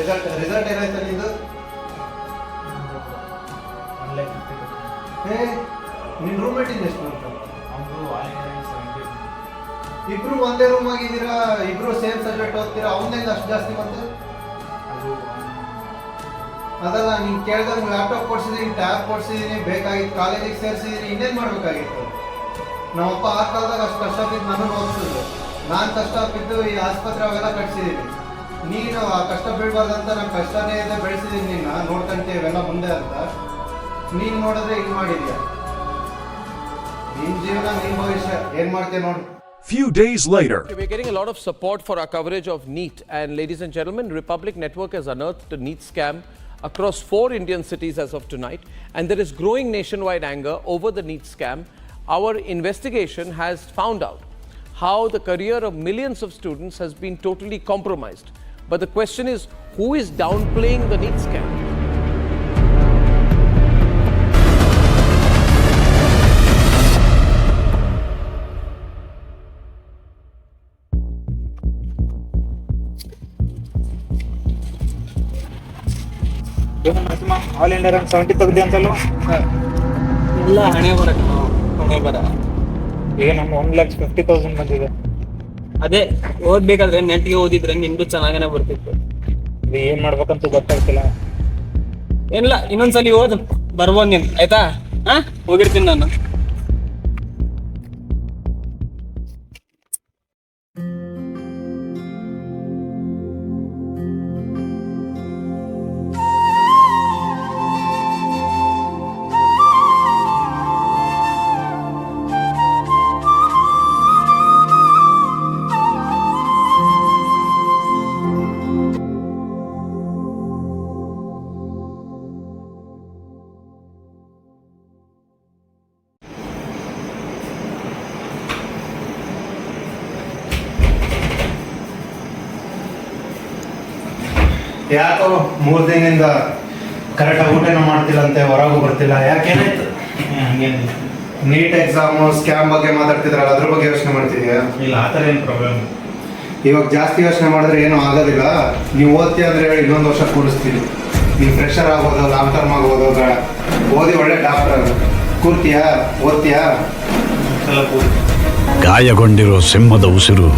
Result ಏನಾಯ್ತು ನಿಂದು? ನಿನ್ನ ರೂಮ್ಮೇಟ್ ಇಂದ ಎಷ್ಟು ಬಂತು? ಇಬ್ರು ಒಂದೇ ರೂಮ್ ಆಗಿದ್ದೀರಾ, ಇಬ್ರು ಸೇಮ್ ಸಬ್ಜೆಕ್ಟ್ ಓದ್ತೀರಾ, ಅವನಿಂದ ಅಷ್ಟು ಜಾಸ್ತಿ ಬಂತು? ಅದಲ್ಲ, ನೀನು ಕೇಳ್ದಂಗೆ ಲ್ಯಾಪ್ಟಾಪ್ ಕೊಡ್ಸಿದೀನಿ, ಟ್ಯಾಬ್ ಕೊಡ್ಸಿದೀನಿ, ಬೇಕಾಗಿತ್ತು, ಕಾಲೇಜಿಗೆ ಸೇರಿಸಿದೀನಿ, ಇನ್ನೇನು ಮಾಡಬೇಕಾಗಿತ್ತು? ನಮ್ಮಪ್ಪ ಆ ಕಾಲದಾಗ ಅಷ್ಟು ಕಷ್ಟ ಬಿದ್ದು ನಾನು ಓದಿಸಿದ್ರು, ನಾನು ಕಷ್ಟ ಬಿದ್ದು ಈ ಆಸ್ಪತ್ರೆ ಅವೆಲ್ಲ ಕಟ್ಸಿದ್ದೀನಿ. ನೀನು ಆ ಕಷ್ಟ ಬೀಳ್ಬಾರ್ದಂತ ನಾನು ಕಷ್ಟನೇ ಇದೆ ಬೆಳೆಸಿದ್ದೀನಿ, ನಿನ್ನ ನೋಡ್ಕೊಂತೀವಿ ಇವೆಲ್ಲ ಮುಂದೆ ಅಂತ. ನೀನು ನೋಡಿದ್ರೆ ಹಿಂಗೆ ಮಾಡಿದ್ಯಾ? ನಿನ್ನ ಜೀವನ, ನಿನ್ನ ಭವಿಷ್ಯ ಏನು ಮಾಡ್ತೀಯ ನೋಡು. Few days later, we're getting a lot of support for our coverage of NEET, and ladies and gentlemen, Republic Network has unearthed a NEET scam across 4 Indian cities as of tonight, and there is growing nationwide anger over the NEET scam. Our investigation has found out how the career of millions of students has been totally compromised. But the question is, who is downplaying the NEET scam? All India rank 70 ತೆಗ್ದಿ ಅಂತಲ್ವ? ಎಲ್ಲ ಹಣೆ ಬರ ಈಗ ನಮ್ಮ 1,50,000 ಬಂದಿದೆ. ಅದೇ ಓದ್ಬೇಕಾದ್ರೆ ನೆಟ್ಗೆ ಓದಿದ್ರೆ ನಿಂದು ಚೆನ್ನಾಗೇನೆ ಬರ್ತಿತ್ತು. ಇದು ಏನ್ ಮಾಡ್ಬೇಕಂತ ಗೊತ್ತಾಗ್ತಿಲ್ಲ. ಏನಿಲ್ಲ, ಇನ್ನೊಂದ್ಸಲಿ ಓದ್ ಬರ್ಬೋದು ನೀನ್, ಆಯ್ತಾ? ಹೋಗಿರ್ತೀನಿ ನಾನು. ಯಾಕೋ 3 ದಿನದಿಂದ ಕರೆಕ್ಟಾಗಿ ಊಟನೂ ಮಾಡ್ತಿಲ್ಲಂತೆ, ಹೊರಗೂ ಬರ್ತಿಲ್ಲ, ಯಾಕೇನಾಯ್ತು? ನೀಟ್ ಎಕ್ಸಾಮು ಸ್ಕ್ಯಾಮ್ ಬಗ್ಗೆ ಮಾತಾಡ್ತಿದ್ರಲ್ಲ, ಅದ್ರ ಬಗ್ಗೆ ಯೋಚನೆ ಮಾಡ್ತಿದ್ಯಾ? ಇಲ್ಲ, ಆ ಥರ ಏನು ಪ್ರಾಬ್ಲಮ್. ಇವಾಗ ಜಾಸ್ತಿ ಯೋಚನೆ ಮಾಡಿದ್ರೆ ಏನೂ ಆಗೋದಿಲ್ಲ. ನೀವು ಓದ್ತೀಯ ಅಂದರೆ ಹೇಳಿ ಇನ್ನೊಂದು ವರ್ಷ ಕೂರಿಸ್ತೀವಿ. ನೀವು ಫ್ರೆಷರ್ ಆಗೋದು, ಲಾಂಗ್ ಟರ್ಮ್ ಆಗೋದು ಬೇಡ. ಓದಿ ಒಳ್ಳೆ ಡಾಕ್ಟರ್ ಕೂರ್ತೀಯಾ? ಓದ್ತೀಯಾ? ಗಾಯಗೊಂಡಿರೋ ಸಿಂಹದ ಉಸಿರು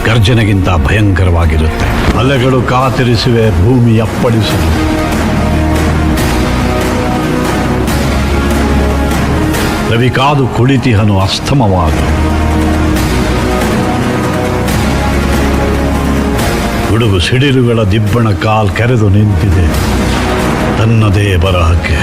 ಗರ್ಜನೆಗಿಂತ ಭಯಂಕರವಾಗಿರುತ್ತೆ. ಅಲೆಗಳು ಕಾತರಿಸುವೆ, ಭೂಮಿ ಅಪ್ಪಳಿಸುವೆ. ರವಿ ಕಾದು ಕುಳಿತಿಹನು ಅಸ್ತಮವಾದ. ಗುಡುಗು ಸಿಡಿಲುಗಳ ದಿಬ್ಬಣ ಕಾಲ್ ಕೆರೆದು ನಿಂತಿದೆ ತನ್ನದೇ ಬರಹಕ್ಕೆ.